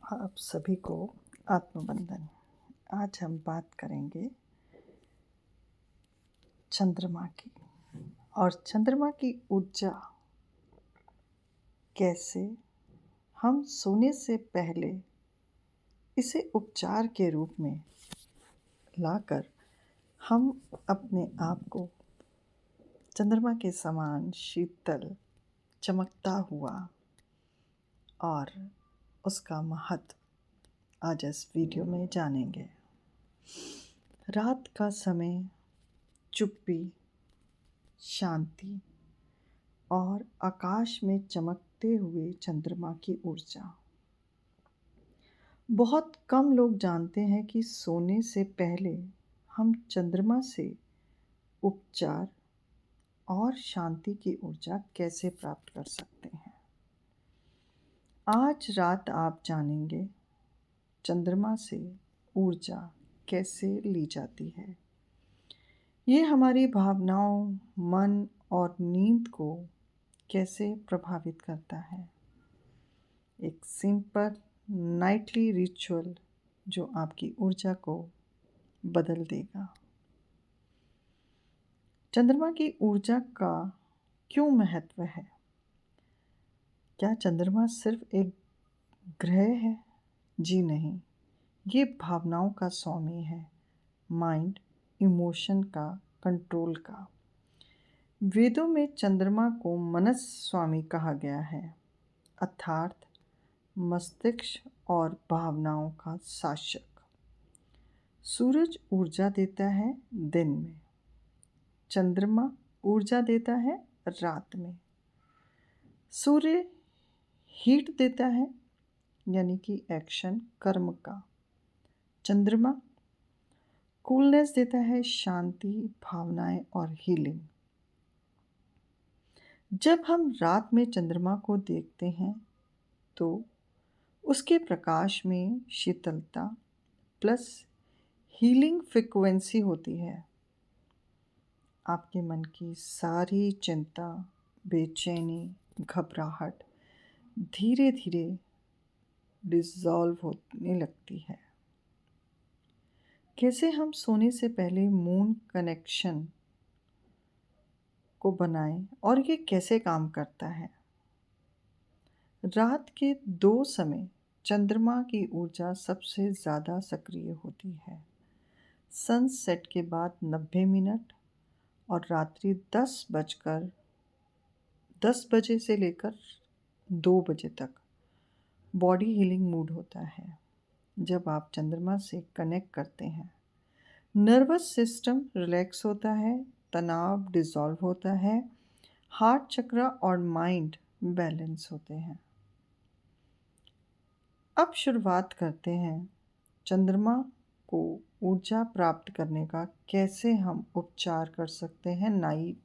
आप सभी को आत्मवंदन। आज हम बात करेंगे चंद्रमा की और चंद्रमा की ऊर्जा कैसे हम सोने से पहले इसे उपचार के रूप में लाकर हम अपने आप को चंद्रमा के समान शीतल चमकता हुआ और उसका महत्व आज इस वीडियो में जानेंगे। रात का समय, चुप्पी, शांति और आकाश में चमकते हुए चंद्रमा की ऊर्जा। बहुत कम लोग जानते हैं कि सोने से पहले हम चंद्रमा से उपचार और शांति की ऊर्जा कैसे प्राप्त कर सकते हैं। आज रात आप जानेंगे चंद्रमा से ऊर्जा कैसे ली जाती है। ये हमारी भावनाओं, मन और नींद को कैसे प्रभावित करता है। एक सिंपल नाइटली रिचुअल जो आपकी ऊर्जा को बदल देगा। चंद्रमा की ऊर्जा का क्यों महत्व है? क्या चंद्रमा सिर्फ एक ग्रह है? जी नहीं, ये भावनाओं का स्वामी है, माइंड, इमोशन का, कंट्रोल का। वेदों में चंद्रमा को मनस स्वामी कहा गया है, अर्थात मस्तिष्क और भावनाओं का शासक। सूरज ऊर्जा देता है दिन में, चंद्रमा ऊर्जा देता है रात में। सूर्य हीट देता है यानी कि एक्शन, कर्म का। चंद्रमा कूलनेस देता है, शांति, भावनाएं और हीलिंग। जब हम रात में चंद्रमा को देखते हैं तो उसके प्रकाश में शीतलता प्लस हीलिंग फ्रिक्वेंसी होती है। आपके मन की सारी चिंता, बेचैनी, घबराहट धीरे धीरे डिसॉल्व होने लगती है। कैसे हम सोने से पहले मून कनेक्शन को बनाएं और ये कैसे काम करता है। रात के 2 समय चंद्रमा की ऊर्जा सबसे ज़्यादा सक्रिय होती है। सनसेट के बाद 90 मिनट और रात्रि 10 बजे से लेकर 2 बजे तक बॉडी हीलिंग मूड होता है। जब आप चंद्रमा से कनेक्ट करते हैं, नर्वस सिस्टम रिलैक्स होता है, तनाव डिसॉल्व होता है, हार्ट चक्र और माइंड बैलेंस होते हैं। अब शुरुआत करते हैं चंद्रमा को ऊर्जा प्राप्त करने का कैसे हम उपचार कर सकते हैं।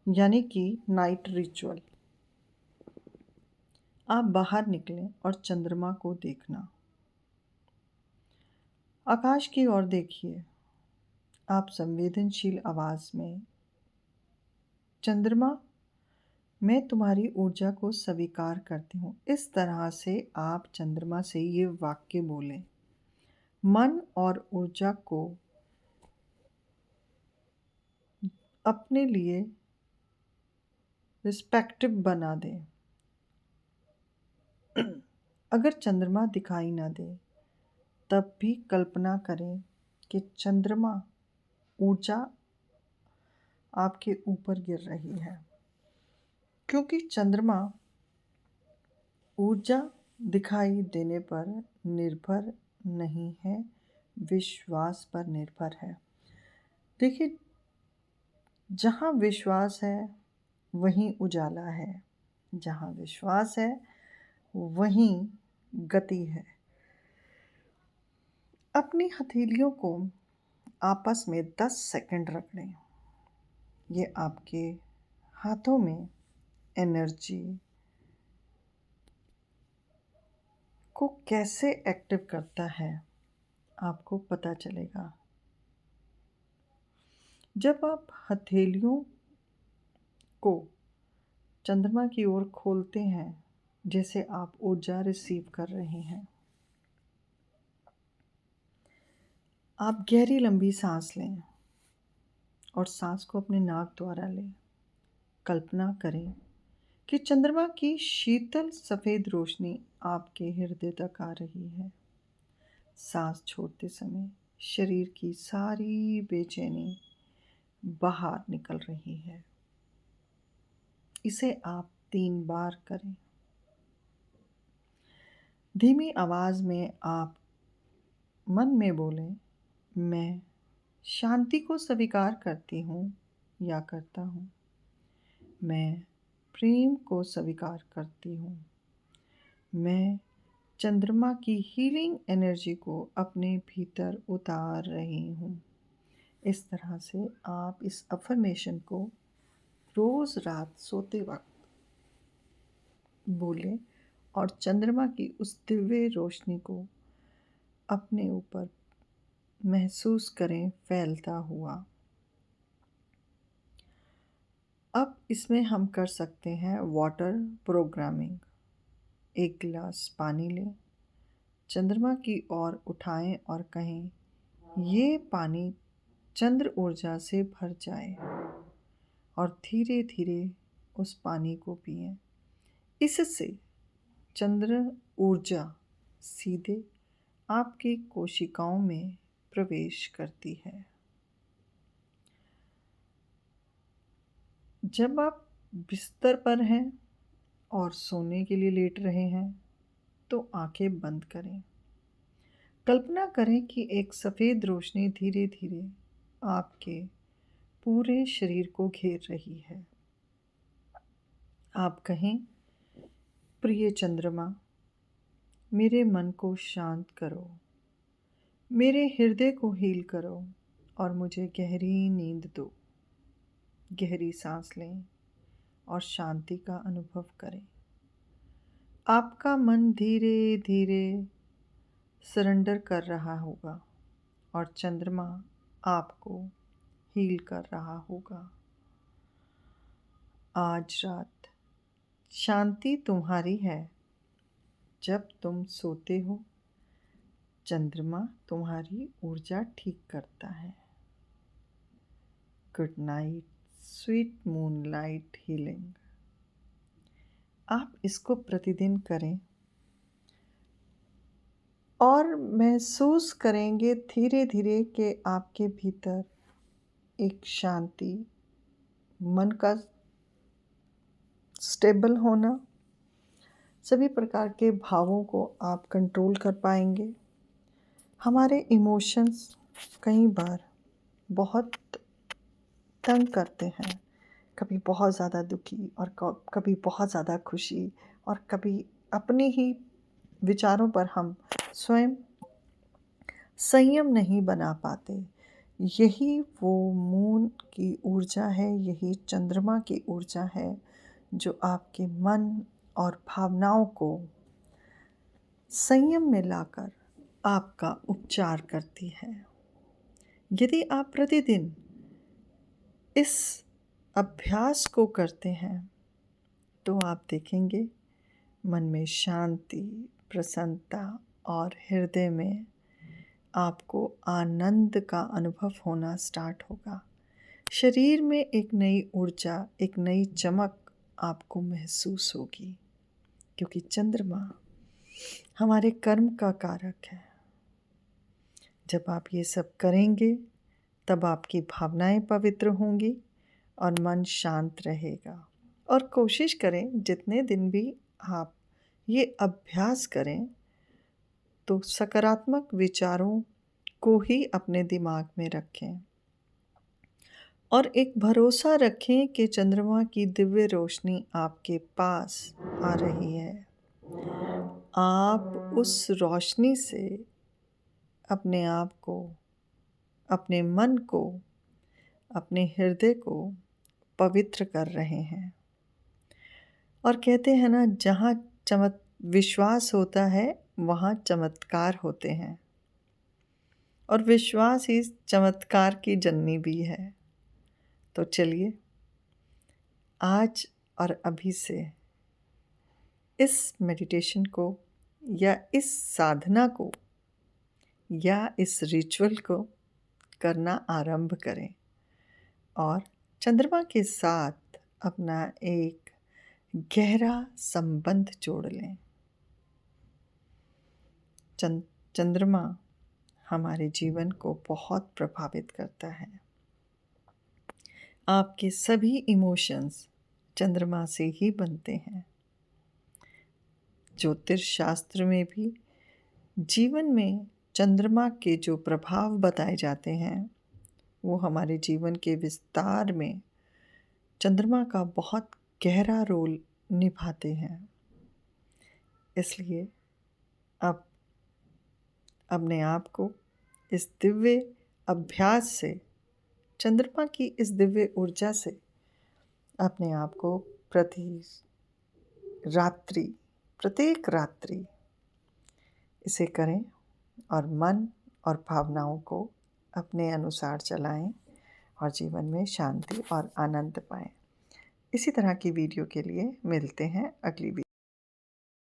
यानी कि नाइट रिचुअल। आप बाहर निकलें और चंद्रमा को देखना। आकाश की ओर देखिए। आप संवेदनशील आवाज में, चंद्रमा, मैं तुम्हारी ऊर्जा को स्वीकार करती हूँ। इस तरह से आप चंद्रमा से ये वाक्य बोलें। मन और ऊर्जा को अपने लिए रिस्पेक्टिव बना दें। अगर चंद्रमा दिखाई ना दे तब भी कल्पना करें कि चंद्रमा ऊर्जा आपके ऊपर गिर रही है, क्योंकि चंद्रमा ऊर्जा दिखाई देने पर निर्भर नहीं है, विश्वास पर निर्भर है। देखिए, जहाँ विश्वास है वहीं उजाला है, जहाँ विश्वास है वहीं गति है। अपनी हथेलियों को आपस में 10 सेकंड रख लें। ये आपके हाथों में एनर्जी को कैसे एक्टिव करता है आपको पता चलेगा। जब आप हथेलियों को चंद्रमा की ओर खोलते हैं, जैसे आप ऊर्जा रिसीव कर रहे हैं, आप गहरी लंबी सांस लें और सांस को अपने नाक द्वारा लें। कल्पना करें कि चंद्रमा की शीतल सफ़ेद रोशनी आपके हृदय तक आ रही है। सांस छोड़ते समय शरीर की सारी बेचैनी बाहर निकल रही है। इसे आप 3 बार करें। धीमी आवाज़ में आप मन में बोलें, मैं शांति को स्वीकार करती हूँ या करता हूँ। मैं प्रेम को स्वीकार करती हूँ। मैं चंद्रमा की हीलिंग एनर्जी को अपने भीतर उतार रही हूँ। इस तरह से आप इस अफर्मेशन को रोज़ रात सोते वक्त बोलें और चंद्रमा की उस दिव्य रोशनी को अपने ऊपर महसूस करें फैलता हुआ। अब इसमें हम कर सकते हैं वाटर प्रोग्रामिंग। एक गिलास पानी लें, चंद्रमा की ओर उठाएं और कहें, ये पानी चंद्र ऊर्जा से भर जाए, और धीरे धीरे उस पानी को पिएं। इससे चंद्र ऊर्जा सीधे आपकी कोशिकाओं में प्रवेश करती है। जब आप बिस्तर पर हैं और सोने के लिए लेट रहे हैं तो आंखें बंद करें। कल्पना करें कि एक सफ़ेद रोशनी धीरे धीरे आपके पूरे शरीर को घेर रही है। आप कहें, प्रिय चंद्रमा, मेरे मन को शांत करो, मेरे हृदय को हील करो और मुझे गहरी नींद दो। गहरी सांस लें और शांति का अनुभव करें। आपका मन धीरे धीरे सरेंडर कर रहा होगा और चंद्रमा आपको हील कर रहा होगा। आज रात शांति तुम्हारी है। जब तुम सोते हो, चंद्रमा तुम्हारी ऊर्जा ठीक करता है। Good night, sweet moonlight healing. आप इसको प्रतिदिन करें और महसूस करेंगे धीरे धीरे कि आपके भीतर एक शांति, मन का स्टेबल होना, सभी प्रकार के भावों को आप कंट्रोल कर पाएंगे। हमारे इमोशंस कई बार बहुत तंग करते हैं। कभी बहुत ज़्यादा दुखी और कभी बहुत ज़्यादा खुशी, और कभी अपने ही विचारों पर हम स्वयं संयम नहीं बना पाते। यही वो मून की ऊर्जा है, यही चंद्रमा की ऊर्जा है जो आपके मन और भावनाओं को संयम में लाकर आपका उपचार करती है। यदि आप प्रतिदिन इस अभ्यास को करते हैं तो आप देखेंगे मन में शांति, प्रसन्नता और हृदय में आपको आनंद का अनुभव होना स्टार्ट होगा। शरीर में एक नई ऊर्जा, एक नई चमक आपको महसूस होगी, क्योंकि चंद्रमा हमारे कर्म का कारक है। जब आप ये सब करेंगे तब आपकी भावनाएं पवित्र होंगी और मन शांत रहेगा। और कोशिश करें जितने दिन भी आप ये अभ्यास करें तो सकारात्मक विचारों को ही अपने दिमाग में रखें और एक भरोसा रखें कि चंद्रमा की दिव्य रोशनी आपके पास आ रही है। आप उस रोशनी से अपने आप को, अपने मन को, अपने हृदय को पवित्र कर रहे हैं। और कहते हैं ना, जहाँ विश्वास होता है वहाँ चमत्कार होते हैं, और विश्वास ही चमत्कार की जननी भी है। तो चलिए आज और अभी से इस मेडिटेशन को या इस साधना को या इस रिचुअल को करना आरंभ करें और चंद्रमा के साथ अपना एक गहरा संबंध जोड़ लें। चंद्रमा हमारे जीवन को बहुत प्रभावित करता है। आपके सभी इमोशंस चंद्रमा से ही बनते हैं। ज्योतिष शास्त्र में भी जीवन में चंद्रमा के जो प्रभाव बताए जाते हैं वो हमारे जीवन के विस्तार में चंद्रमा का बहुत गहरा रोल निभाते हैं। इसलिए अब अपने आप को इस दिव्य अभ्यास से, चंद्रमा की इस दिव्य ऊर्जा से अपने आप को प्रत्येक रात्रि इसे करें और मन और भावनाओं को अपने अनुसार चलाएं और जीवन में शांति और आनंद पाएं। इसी तरह की वीडियो के लिए मिलते हैं अगली वीडियो।